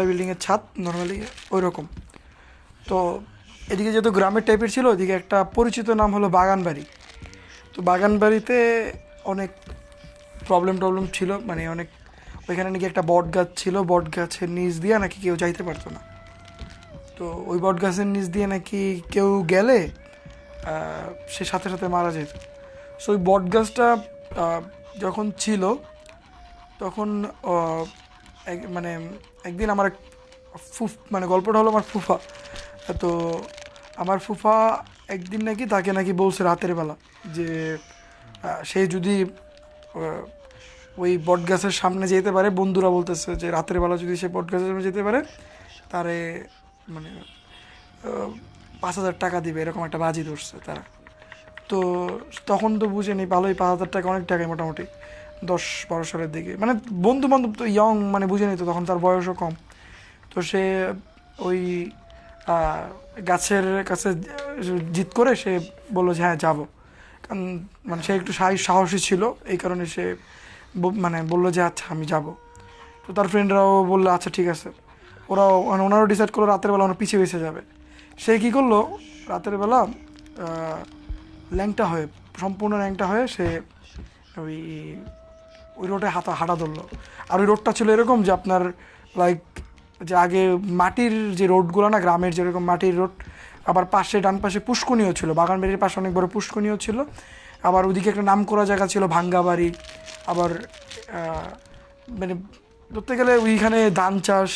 C: বিল্ডিংয়ের ছাদ নর্মালি ওই রকম। তো এদিকে যেহেতু গ্রামের টাইপের ছিল, ওইদিকে একটা পরিচিত নাম হলো বাগানবাড়ি। তো বাগানবাড়িতে অনেক প্রবলেম ছিল, মানে অনেক। ওইখানে নাকি একটা বট গাছ ছিল, বট গাছের নিচ দিয়ে নাকি কেউ যাইতে পারতো না। তো ওই বট গাছের নিচ দিয়ে নাকি কেউ গেলে সে সাথে সাথে মারা যেত। সো ওই বট গাছটা যখন ছিল তখন মানে একদিন আমার মানে গল্পটা হলো আমার ফুফা। তো আমার ফুফা একদিন নাকি তাকে নাকি বলছে রাতের বেলা যে সে যদি ওই বট গাছের সামনে যেতে পারে, বন্ধুরা বলতেছে যে রাতের বেলা যদি সে বট গাছের সামনে যেতে পারে তারে মানে 5,000 টাকা দিবে, এরকম একটা বাজি ধরছে তারা। তো তখন তো বুঝেনি ভালোই, 5,000 টাকা অনেক টাকাই, মোটামুটি 10-12 সালের দিকে, মানে বন্ধু বান্ধব তো ইয়ং, মানে বুঝেনি তো, তখন তার বয়সও কম। তো সে ওই গাছের কাছে জিদ করে সে বললো যে হ্যাঁ যাবো। কারণ মানে সে একটু সাহসী ছিল, এই কারণে সে মানে বললো যে আচ্ছা আমি যাব। তো তার ফ্রেন্ডরাও বললো আচ্ছা ঠিক আছে। মানে ওনারাও ডিসাইড করলো রাতের বেলা ওনার পিছিয়ে পিছিয়ে যাবে। সে কী করলো, রাতের বেলা ল্যাংটা হয়ে, সম্পূর্ণ ল্যাংটা হয়ে সে ওই ওই রোডে হাঁটা ধরলো। আর ওই রোডটা ছিল এরকম যে আপনার লাইক যে আগে মাটির যে রোডগুলো না, গ্রামের যেরকম মাটির রোড, আবার পাশে ডান পাশে পুষ্করণীয় ছিল, বাগানবাড়ির পাশে অনেক বড় পুষ্করণীয় ছিল। আবার ওদিকে একটা নাম করা জায়গা ছিল ভাঙ্গাবাড়ি। আবার মানে ধরতে গেলে ওইখানে ধান চাষ,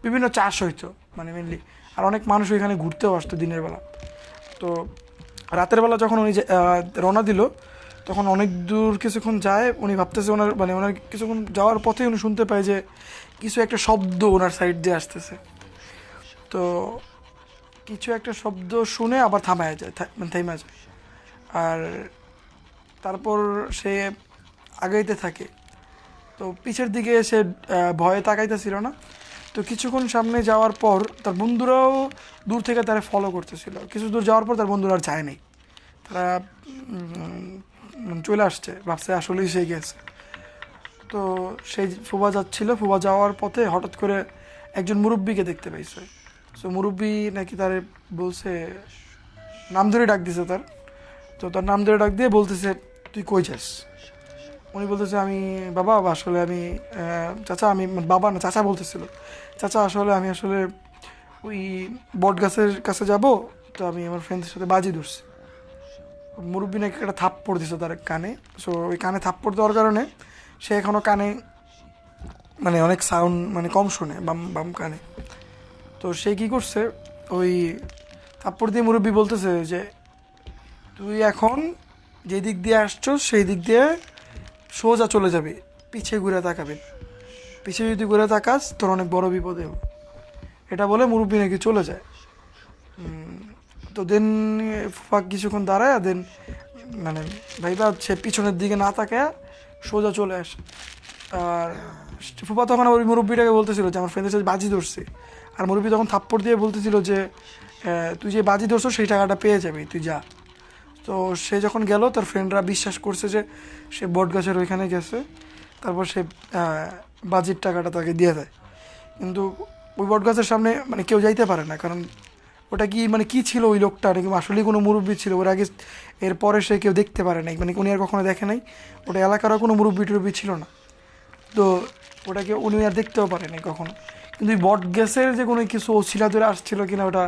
C: বিভিন্ন চাষ হইতো মানে মেনলি। আর অনেক মানুষ ওইখানে ঘুরতেও আসতো দিনের বেলা। তো রাতের বেলা যখন উনি রওনা দিল, তখন অনেক দূর কিছুক্ষণ যায়, উনি ভাবতেছে ওনার কিছুক্ষণ যাওয়ার পথে উনি শুনতে পায় যে কিছু একটা শব্দ ওনার সাইড দিয়ে আসতেছে। তো কিছু একটা শব্দ শুনে আবার থামায় যায়, মানে থাইমা যায়। আর তারপর সে আগাইতে থাকে। তো পিছের দিকে সে ভয়ে তাকাইতেছিল না। তো কিছুক্ষণ সামনে যাওয়ার পর তার বন্ধুরাও দূর থেকে তারা ফলো করতেছিল। কিছু দূর যাওয়ার পর তার বন্ধুরা আর যায় নাই, তারা চলে আসছে, ভাবছে আসলেই সে গেছে। তো সেই ফুবা যাচ্ছিল, ফুবা যাওয়ার পথে হঠাৎ করে একজন মুরব্বীকে দেখতে পাইছে। সো মুরব্বী নাকি তারে বলছে, নাম ধরে ডাক দিছে তার। তো তার নাম ধরে ডাক দিয়ে বলতেছে তুই কই যাস। উনি বলতেছে আমি বাবা, আসলে আমি চাচা, আমি বাবা না চাচা বলতেছিল, চাচা আসলে আমি আসলে ওই বট গাছের কাছে যাব, তো আমি আমার ফ্রেন্ডের সাথে বাজি ধরছি। মুরব্বী নাকি একটা থাপ্পড় দিছে তার কানে। সো ওই কানে থাপ্পড় দেওয়ার কারণে সে এখনও কানে মানে অনেক সাউন্ড মানে কম শোনে, বাম বাম কানে। তো সে কী করছে, ওই থাপ্পড় দিয়ে মুরব্বি বলতেছে যে তুই এখন যে দিক দিয়ে আসছো সেই দিক দিয়ে সোজা চলে যাবি, পিছিয়ে ঘুরে তাকাবি, পিছিয়ে যদি ঘুরে তাকাস তোর অনেক বড় বিপদে হবে। এটা বলে মুরব্বি নাকি চলে যায়। তো দেন ফুফা কিছুক্ষণ দাঁড়ায়, দেন মানে ভাইবা সে পিছনের দিকে না তাকায় সোজা চলে আসে। আর ফুফা তখন ওই মুরব্বিটাকে বলতেছিল যে আমার ফ্রেন্ডের সাথে বাজি ধরছি, আর মুরব্বি তখন থাপ্পড় দিয়ে বলতেছিল যে তুই যে বাজি ধরছো সেই টাকাটা পেয়ে যাবি, তুই যা। তো সে যখন গেল তার ফ্রেন্ডরা বিশ্বাস করছে যে সে বট গাছের ওইখানে গেছে, তারপর সে বাজির টাকাটা তাকে দিয়ে দেয়। কিন্তু ওই বট গাছের সামনে মানে কেউ যাইতে পারে না, কারণ ওটা কি মানে কি ছিল ওই লোকটা, নাকি আসলেই কোনো মুরব্বি ছিল ওর আগে, এরপরে সে কেউ দেখতে পারে নাই, মানে উনি আর কখনো দেখে নাই, ওটা এলাকারও কোনো মুরব্বি টুরব্বি ছিল না, তো ওটাকে উনি আর দেখতেও পারে নাই কখনো। কিন্তু ওই বট গাছের যে কোনো কিছু ওছিলা ধরে আসছিল কিনা ওটা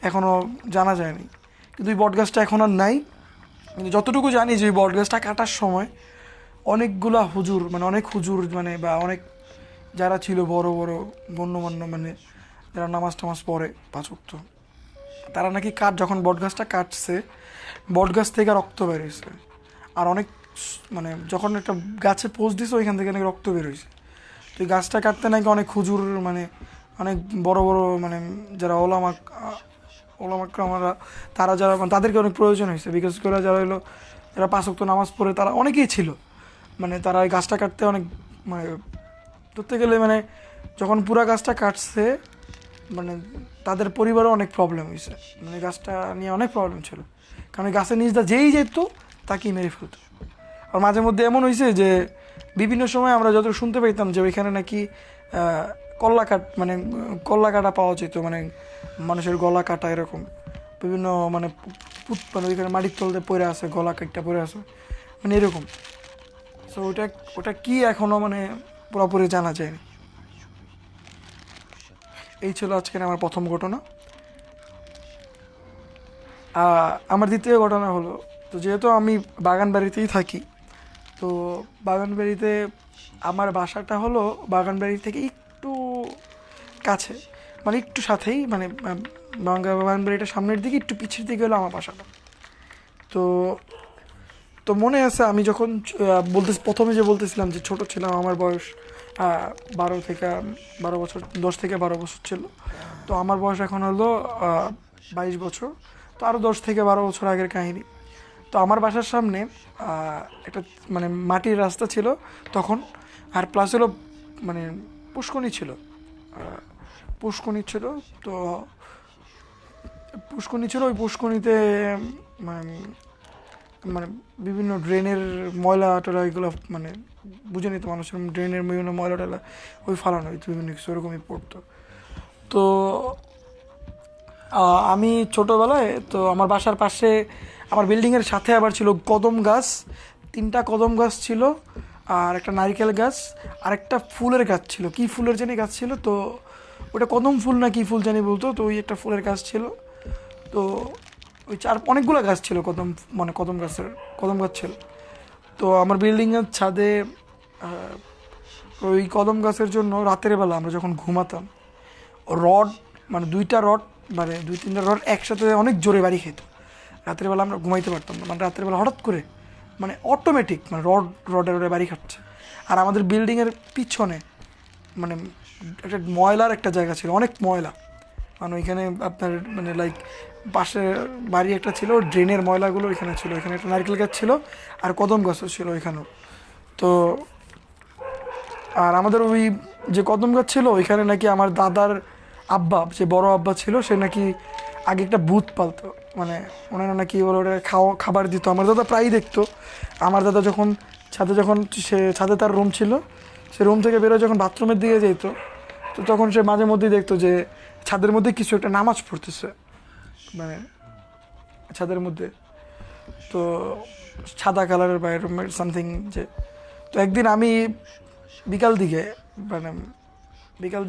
C: এখনও জানা যায়নি। কিন্তু ওই বট গাছটা এখন আর নাই। কিন্তু যতটুকু জানি যে ওই বট গাছটা কাটার সময় অনেকগুলা হুজুর, মানে অনেক হুজুর, মানে বা অনেক যারা ছিল বড় বড় গণ্যমান্য, মানে যারা নামাজ টামাজ পড়ে 5 ওয়াক্ত, তারা নাকি যখন বট গাছটা কাটছে বট গাছ থেকে রক্ত বেরিয়েছে। আর অনেক মানে যখন একটা গাছে পোজ দিছে ওইখান থেকে নাকি রক্ত বের হয়েছে। তো এই গাছটা কাটতে নাকি অনেক হুজুর, মানে অনেক বড় বড়, মানে যারা ওলামাকরামরা, তারা যারা মানে তাদেরকে অনেক প্রয়োজন হয়েছে, বিকজ করে যারা হলো যারা 5 ওয়াক্ত নামাজ পড়ে তারা অনেকেই ছিল, মানে তারা এই গাছটা কাটতে অনেক মানে ধরতে গেলে মানে যখন পুরা গাছটা কাটছে মানে তাদের পরিবারও অনেক প্রবলেম হয়েছে, মানে গাছটা নিয়ে অনেক প্রবলেম ছিল, কারণ এই গাছের নিচটা যেই যেত তাকেই মেরে ফেলতো। আর মাঝে মধ্যে এমন হয়েছে যে বিভিন্ন সময় আমরা যত শুনতে পাইতাম যে ওইখানে নাকি কল্লা কাট, মানে কল্লা কাটা পাওয়া যেত, মানে মানুষের গলা কাটা এরকম বিভিন্ন মানে মানে ওইখানে মাটির তলতে পড়ে আছে, গলা কাটটা পড়ে আছে, মানে এরকম। সো ওটা ওটা কি এখনও মানে পুরোপুরি জানা যায়নি। এই ছিল আজকের আমার প্রথম ঘটনা। আমার দ্বিতীয় ঘটনা হলো, তো যেহেতু আমি বাগান বাড়িতেই থাকি, তো বাগান বাড়িতে আমার বাসাটা হলো বাগান বাড়ি থেকে একটু কাছে, মানে একটু সাথেই, মানে বাগান বাড়িটার সামনের দিকে একটু পিছের দিকে হলো আমার বাসাটা। তো তো মনে আছে আমি যখন প্রথমে যে বলতেছিলাম যে ছোট ছিলাম, আমার বয়স 12 বছর, 10 থেকে 12 বছর ছিল, তো আমার বয়স এখন হলো 22 বছর, তো আরও 10 থেকে 12 বছর আগের কাহিনী। তো আমার বাসার সামনে একটা মানে মাটির রাস্তা ছিল তখন, আর প্লাস হলো মানে পুষ্করণী ছিল, পুষ্করণী ছিল। তো পুষ্করণী ছিল, ওই পুষ্করণীতে মানে মানে বিভিন্ন ড্রেনের ময়লা টয়লা এগুলো মানে বুঝে নিত মানুষের, ড্রেনের বিভিন্ন ময়লা টয়লা ওই ফালানো হইতো, বিভিন্ন কিছু ওরকমই পড়তো। তো আমি ছোটোবেলায় তো আমার বাসার পাশে আমার বিল্ডিংয়ের সাথে আবার ছিল কদম গাছ, 3টা কদম গাছ ছিল, আর একটা নারিকেল গাছ, আর একটা ফুলের গাছ ছিল, কি ফুলের জানি গাছ ছিল, তো ওটা কদম ফুল না কি ফুল জানি বলতো, তো ওই একটা ফুলের গাছ ছিল। তো ওই অনেকগুলো গাছ ছিল, মানে কদম গাছ ছিল। তো আমার বিল্ডিংয়ের ছাদে ওই কদম গাছের জন্য রাতের বেলা আমরা যখন ঘুমাতাম, রড মানে 2টা রড, মানে 2-3টা রড একসাথে অনেক জোরে বাড়ি খেত। রাতের বেলা আমরা ঘুমাইতে পারতাম না, মানে রাতের বেলা হঠাৎ করে মানে অটোমেটিক মানে রডে বাড়ি খাচ্ছে। আর আমাদের বিল্ডিংয়ের পিছনে মানে একটা ময়লার একটা জায়গা ছিল, অনেক ময়লা, মানে ওইখানে আপনার মানে লাইক পাশে বাড়ি একটা ছিল, ড্রেনের ময়লাগুলো ওইখানে ছিল, এখানে একটা নারকেল গাছ ছিল আর কদম গাছও ছিল ওইখানেও। তো আর আমাদের ওই যে কদম গাছ ছিল ওইখানে নাকি আমার দাদার আব্বা, যে বড় আব্বা ছিল, সে নাকি আগে একটা ভূত পালতো, মানে ওনারা নাকি ওরা খাবার দিত। আমার দাদা প্রায়ই দেখতো, আমার দাদা যখন ছাদে তার রুম ছিল, সে রুম থেকে বেরোয় যখন বাথরুমের দিকে যেত, তো তখন সে মাঝে মধ্যেই দেখতো যে ছাদের মধ্যে কিছু একটা নামাজ পড়তেছে, মানে ছাদের মধ্যে, তো সাদা কালারের বা এরকম সামথিং যে। তো একদিন আমি বিকাল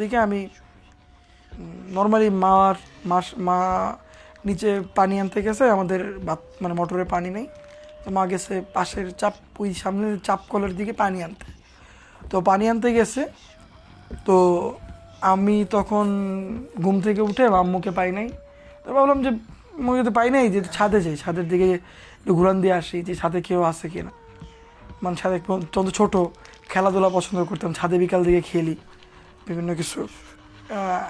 C: দিকে আমি নর্মালি মা নিচে পানি আনতে গেছে, আমাদের মানে মোটরে পানি নেই, তো মা গেছে পাশের ওই সামনের চাপ কলের দিকে পানি আনতে। তো পানি আনতে গেছে, তো আমি তখন ঘুম থেকে উঠে আম্মুকে পাই নাই, তো ভাবলাম যে মুই যদি পাই নাই যে ছাদে যাই, ছাদের দিকে একটু ঘুরান দিয়ে আসি যে ছাদে কেউ আছে কিনা। মানে ছাদে তখন ছোটো, খেলাধুলা পছন্দ করতাম, ছাদে বিকাল দিকে খেলি বিভিন্ন কিছু।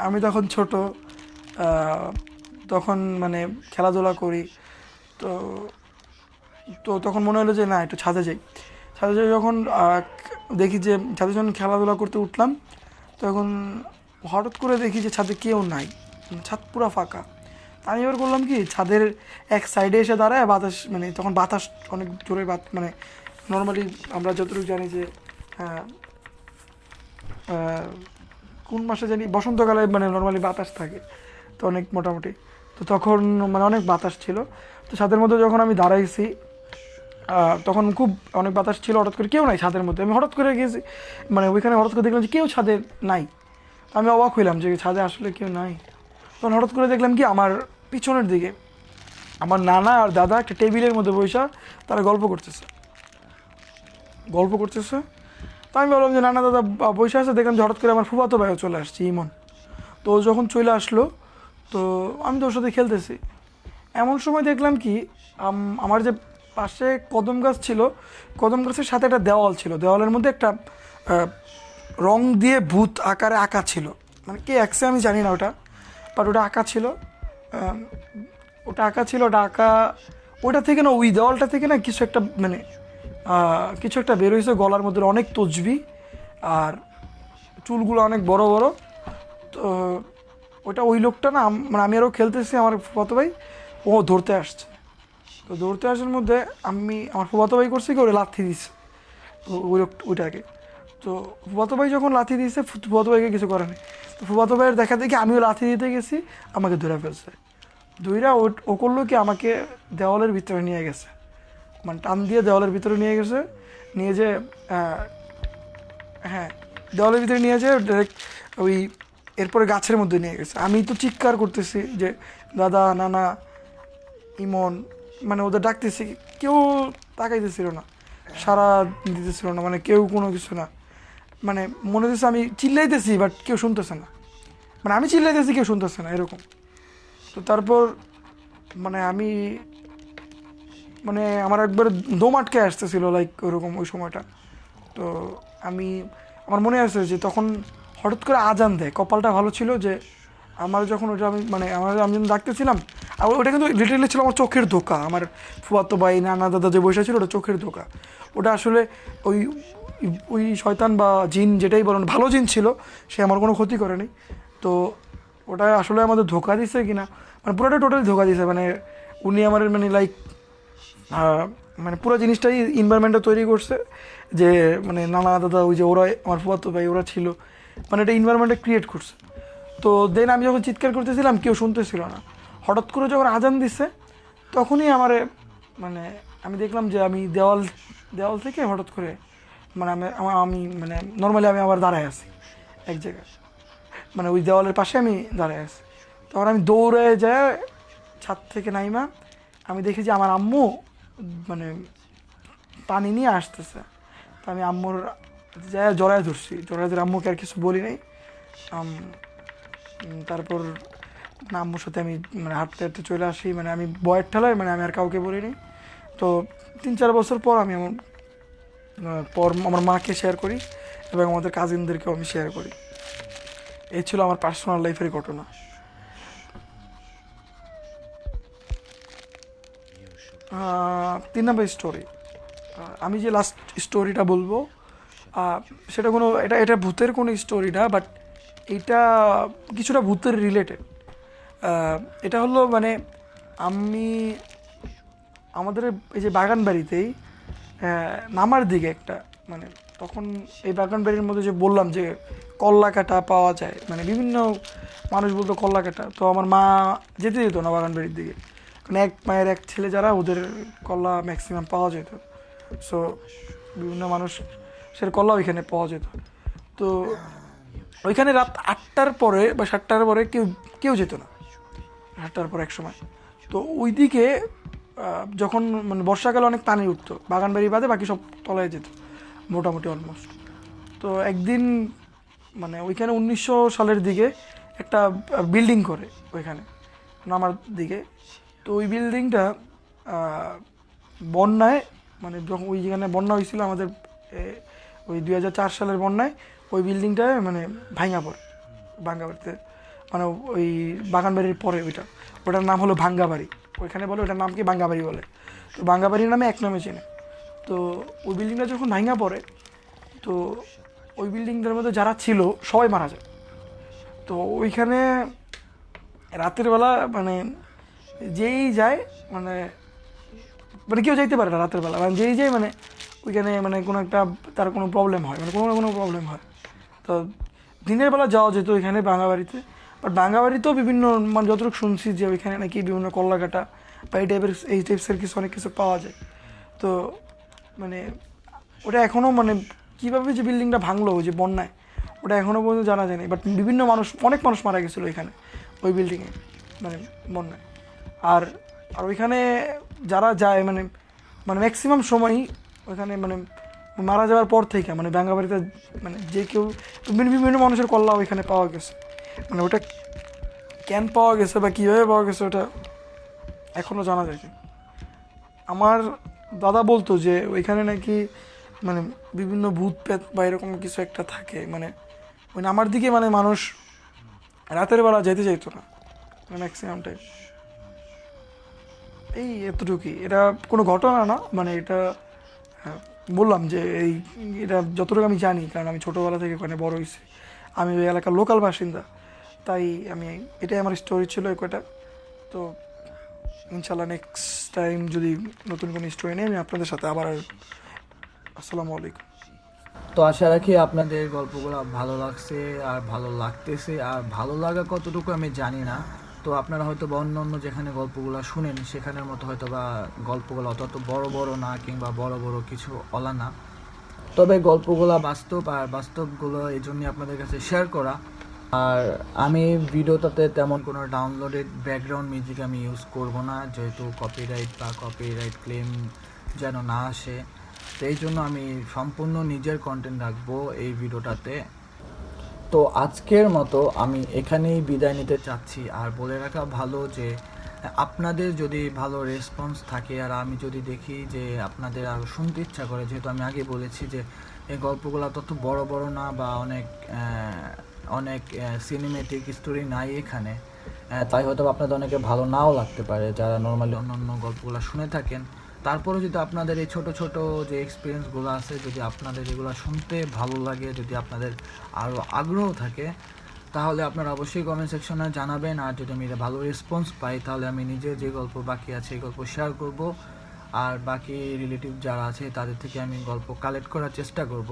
C: আমি তখন ছোট, তখন মানে খেলাধুলা করি। তো তো তখন মনে হলো যে না একটু ছাদে যাই। ছাদে যাই যখন দেখি যে ছাদে যখন খেলাধুলা করতে উঠলাম, তখন হঠাৎ করে দেখি যে ছাদে কেউ নাই, ছাদ পুরো ফাঁকা। আমি এবার করলাম কি, ছাদের এক সাইডে এসে দাঁড়ায় বাতাস, মানে তখন বাতাস অনেক জোরে, মানে নর্মালি আমরা যতটুকু জানি যে কোন মাসে জানি বসন্তকালে মানে নর্মালি বাতাস থাকে তো অনেক মোটামুটি। তো তখন মানে অনেক বাতাস ছিল। তো ছাদের মধ্যে যখন আমি দাঁড়াইছি তখন খুব অনেক বাতাস ছিল, হঠাৎ করে কেউ নাই ছাদের মধ্যে। আমি হঠাৎ করে গেছি, মানে ওইখানে হঠাৎ করে দেখলাম যে কেউ ছাদে নাই। আমি অবাক হইলাম যে ছাদে আসলে কেউ নাই। তখন হঠাৎ করে দেখলাম কি আমার পিছনের দিকে আমার নানা আর দাদা একটা টেবিলের মধ্যে বসে তারা গল্প করতেছে। তো আমি বললাম যে নানা দাদা বসে আছে, দেখলাম যে হঠাৎ করে আমার ফুফাতো ভাইও চলে আসছে, ইমন। তো ও যখন চলে আসলো, তো আমি তো ওর সাথে খেলতেছি। এমন সময় দেখলাম কি আমার যে পাশে কদম গাছ ছিল, কদম গাছের সাথে একটা দেওয়াল ছিল, দেওয়ালের মধ্যে একটা রং দিয়ে ভূত আকারে আঁকা ছিল। মানে কে আঁকছে আমি জানি না ওটা, বাট ওটা আঁকা ছিল। ওটা আঁকা ওটা থেকে না, ওই দেওয়ালটা থেকে না কিছু একটা মানে কিছু একটা বেরোইছে, গলার মধ্যে অনেক তসবি আর চুলগুলো অনেক বড় বড়। তো ওটা ওই লোকটা না, মানে আমি আরও খেলতেছি, আমার ফুফাতো ভাই ও ধরতে আসছে। তো ধরতে আসার মধ্যে আমার ফুফাতো ভাই করছে কি, ওরা লাথি দিচ্ছে ওইটাকে। তো ফুফাতো ভাই যখন লাথি দিয়েছে, ফুফাতো ভাইকে কিছু করে নেই। তো ফুফাতো ভাইয়ের দেখা দেখি আমিও লাথি দিতে গেছি, আমাকে ধরে ফেলছে। ধইরা ও করলো কি, আমাকে দেওয়ালের ভিতরে নিয়ে গেছে, মানে টান দিয়ে দেওয়ালের ভিতরে নিয়ে গেছে। নিয়ে যে হ্যাঁ, দেওয়ালের ভিতরে নিয়ে যেয়ে ডাইরেক্ট ওই এরপরে গাছের মধ্যে নিয়ে গেছে। আমি তো চিৎকার করতেছি যে দাদা, নানা, ইমন, মানে ওদের ডাকতেছি, কেউ তাকাইতেছিল না, সারা দিতেছিল না, মানে কেউ কোনো কিছু না। মানে মনে হচ্ছে আমি চিল্লাইতেছি বাট কেউ শুনতেছে না, মানে আমি চিল্লাইতেছি কেউ শুনতেছে না এরকম। তো তারপর মানে মানে আমার একবার দম আটকে আসতেছিল লাইক ওরকম ওই সময়টা। তো আমার মনে আছে যে তখন হঠাৎ করে আজান দেয়। কপালটা ভালো ছিল যে আমার যখন ওটা আমি যখন ডাকতেছিলাম, আর ওটা কিন্তু লিটারেলি ছিল আমার চোখের ধোকা। আমার ফুয়াতো ভাই, নানা দাদা যে বসে ছিল, ওটা চোখের ধোকা। ওটা আসলে ওই ওই শয়তান বা জিন যেটাই বলেন, ভালো জিন ছিল, সে আমার কোনো ক্ষতি করেনি। তো ওটা আসলে আমাদের ধোকা দিছে কিনা, মানে পুরোটা টোটালি ধোকা দিছে। মানে উনি আমার মানে লাইক মানে পুরো জিনিসটাই এনভায়রনমেন্টটা তৈরি করছে যে মানে নানা দাদা, ওই যে ওরা আমার ফুফাতো ভাই ওরা ছিল, মানে এটা এনভায়রনমেন্টটা ক্রিয়েট করছে। তো দেন আমি যখন চিৎকার করতেছিলাম কেউ শুনতেছিল না। হঠাৎ করে যখন আজান দিচ্ছে তখনই মানে আমি দেখলাম যে আমি দেওয়াল থেকে হঠাৎ করে মানে আমি মানে নর্মালি আমি আবার দাঁড়ায় আছি এক জায়গায়, মানে ওই দেওয়ালের পাশে আমি দাঁড়ায় আছি। তখন আমি দৌড়ে যায় ছাদ থেকে নাইমা আমি দেখি যে আমার আম্মু মানে পানি নিয়ে আসতেছে। তো আমি আম্মুর জড়ায় ধরছি, ধরে আম্মুকে আর কিছু বলি নাই। তারপর আম্মুর সাথে আমি মানে হাঁটতে হাঁটতে চলে আসি, মানে আমি বয়ের ঠেলায় মানে আমি আর কাউকে বলিনি। তো 3-4 বছর পর আমি আমার মাকে শেয়ার করি এবং আমাদের কাজিনদেরকেও আমি শেয়ার করি। এই ছিল আমার পার্সোনাল লাইফের ঘটনা। 3 নম্বর স্টোরি, আমি যে লাস্ট স্টোরিটা বলবো সেটা এটা ভূতের কোনো স্টোরি না, বাট এটা কিছুটা ভূতের রিলেটেড। এটা হলো মানে আমাদের এই যে বাগান বাড়িতেই নামার দিকে একটা মানে তখন এই বাগান বাড়ির মধ্যে যে বললাম যে কল্লা কাটা পাওয়া যায়, মানে বিভিন্ন মানুষ বলতো কল্লা কাটা। তো আমার মা যেতে যেত না বাগান বাড়ির দিকে, কারণ এক মায়ের এক ছেলে যারা, ওদের কল্লা ম্যাক্সিমাম পাওয়া যেত। সো বিভিন্ন মানুষের কল্লা ওইখানে পাওয়া যেত। তো ওইখানে রাত 8টার পরে বা 7টার পরে কেউ যেত না, 8টার পর এক সময়। তো ওই দিকে যখন মানে বর্ষাকালে অনেক পানি উঠতো, বাগানবাড়ি বাদে বাকি সব তলায় যেত মোটামুটি অলমোস্ট। তো একদিন মানে ওইখানে 1900 সালের দিকে একটা বিল্ডিং করে ওইখানে নামার দিকে। তো তো ওই বিল্ডিংটা বন্যায়, মানে যখন ওই যেখানে বন্যা হয়েছিল আমাদের ওই 2004 সালের বন্যায়, ওই বিল্ডিংটায় মানে ভাঙ্গাবাড়িতে, মানে ওই বাগানবাড়ির পরে ওটার নাম হলো ভাঙ্গাবাড়ি। ওইখানে বলে ওটার নাম কি ভাঙ্গাবাড়ি বলে। তো ভাঙ্গাবাড়ির নামে এক নামে চেনে। তো ওই বিল্ডিংটা যখন ভাঙ্গা পড়ে, তো ওই বিল্ডিংটার মধ্যে যারা ছিল সবাই মারা যায়। তো ওইখানে রাতের বেলা মানে যেই যায় মানে মানে কেউ যাইতে পারে না রাতের বেলা, মানে যেই যায় মানে ওইখানে মানে কোনো একটা তার কোনো প্রবলেম হয়, মানে কোনো না কোনো প্রবলেম হয়। তো দিনের বেলা যাওয়া যেত ওইখানে ভাঙ্গাবাড়িতে। বাট ভাঙ্গাবাড়িতেও বিভিন্ন, মানে যতটুকু শুনছি যে ওইখানে নাকি বিভিন্ন কল্লাকাটা বা এই টাইপসের কিছু অনেক কিছু পাওয়া যায়। তো মানে ওটা এখনও মানে কীভাবে যে বিল্ডিংটা ভাঙলো ওই যে বন্যায়, ওটা এখনও পর্যন্ত জানা যায়নি। বাট বিভিন্ন অনেক মানুষ মারা গেছিলো ওইখানে ওই বিল্ডিংয়ে, মানে বন্যায়। আর আর ওইখানে যারা যায় মানে মানে ম্যাক্সিমাম সময়ই ওইখানে মানে মারা যাওয়ার পর থেকে মানে ভাঙ্গাবাড়িতে মানে যে কেউ বিভিন্ন মানুষের কল্লা ওইখানে পাওয়া গেছে। মানে ওটা কেন পাওয়া গেছে বা কীভাবে পাওয়া গেছে ওটা এখনও জানা যায়নি। আমার দাদা বলতো যে ওইখানে নাকি মানে বিভিন্ন ভূত প্রেত বা এরকম কিছু একটা থাকে, মানে ওই আমার দিকে মানে মানুষ রাতের বেলা যেতে চাইতো না ম্যাক্সিমাম টাইম। এই এতটুকুই, এটা কোনো ঘটনা না, মানে এটা হ্যাঁ, বললাম যে এটা যতটুকু আমি জানি, কারণ আমি ছোটোবেলা থেকে ওখানে বড় হয়েছি, আমি ওই এলাকার লোকাল বাসিন্দা, তাই আমি এটাই আমার স্টোরি ছিল কয়টা। তো ইনশাল্লাহ নেক্সট টাইম যদি নতুন কোনো স্টোরি নিয়ে আমি আপনাদের সাথে আবার আসসালামু আলাইকুম।
A: তো আশা রাখি আপনাদের গল্পগুলো ভালো লাগছে আর ভালো লাগতেছে। আর ভালো লাগা কতটুকু আমি জানি না, তো আপনারা হয়তো বা অন্য অন্য যেখানে গল্পগুলো শুনেন সেখানের মতো হয়তো বা গল্পগুলো অত বড় বড় না, কিংবা বড় বড় কিছু অলা না। তবে গল্পগুলো বাস্তব, আর বাস্তবগুলো এই জন্যই আপনাদের কাছে শেয়ার করা। আর আমি ভিডিওটাতে তেমন কোনো ডাউনলোডেড ব্যাকগ্রাউন্ড মিউজিক আমি ইউজ করব না, যেহেতু কপিরাইট বা কপিরাইট ক্লেম যেন না আসে। তো এই জন্য আমি সম্পূর্ণ নিজের কন্টেন্ট রাখবো এই ভিডিওটাতে। তো আজকের মতো আমি এখানেই বিদায় নিতে চাচ্ছি। আর বলে রাখা ভালো যে আপনাদের যদি ভালো রেসপন্স থাকে, আর আমি যদি দেখি যে আপনাদের আরও শুনতে ইচ্ছা করে, যেহেতু আমি আগে বলেছি যে এই গল্পগুলো তত বড় বড় না বা অনেক সিনেমেটিক স্টোরি নাই এখানে, তাই হয়তো আপনাদের অনেকে ভালো নাও লাগতে পারে যারা নর্মালি অন্য অন্য গল্পগুলো শুনে থাকেন। তারপরে যদি আপনাদের এই ছোট ছোট যে এক্সপিরিয়েন্সগুলো আছে, যদি আপনাদের এগুলো শুনতে ভালো লাগে, যদি আপনাদের আরও আগ্রহ থাকে, তাহলে আপনারা অবশ্যই কমেন্ট সেকশনে জানাবেন। আর যদি আমি ভালো রেসপন্স পাই, তাহলে আমি নিজে যে গল্প বাকি আছে এই গল্প শেয়ার করব, আর বাকি রিলেটিভ যারা আছে তাদের থেকে আমি গল্প কালেক্ট করার চেষ্টা করব।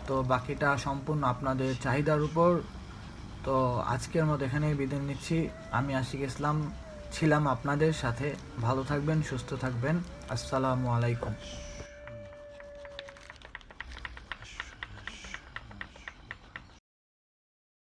A: তো বাকিটা সম্পূর্ণ আপনাদের চাহিদার উপর। তো আজকের মতো এখানেই বিদায় নিচ্ছি। আমি আশিক ইসলাম ছিলাম আপনাদের সাথে। ভালো থাকবেন, সুস্থ থাকবেন। আসসালামু আলাইকুম।